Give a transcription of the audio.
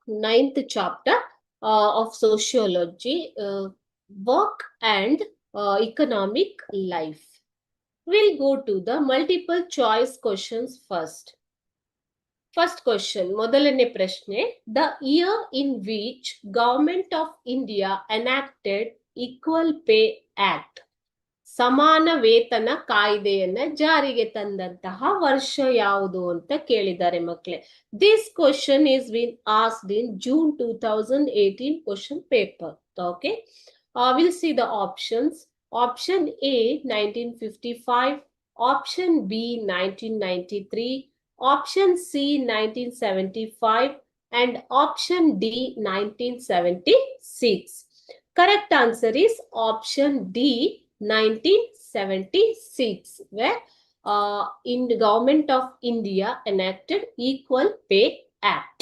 ninth chapter of sociology, work and economic life. We'll go to the multiple choice questions first. First question, ಮೊದಲನೇ ಪ್ರಶ್ನೆ. The year in which Government of India enacted Equal Pay Act, ಸಮಾನ ವೇತನ ಕಾಯ್ದೆಯನ್ನ ಜಾರಿಗೆ ತಂದಂತಹ ವರ್ಷ ಯಾವುದು ಅಂತ ಕೇಳಿದ್ದಾರೆ ಮಕ್ಕಳೇ. This question is been asked in June 2018 question paper. Okay, we'll see the options. Option A 1955, option B 1993, option C 1975, and option D 1976. Correct answer is option D 1976, where in the Government of India enacted Equal Pay Act.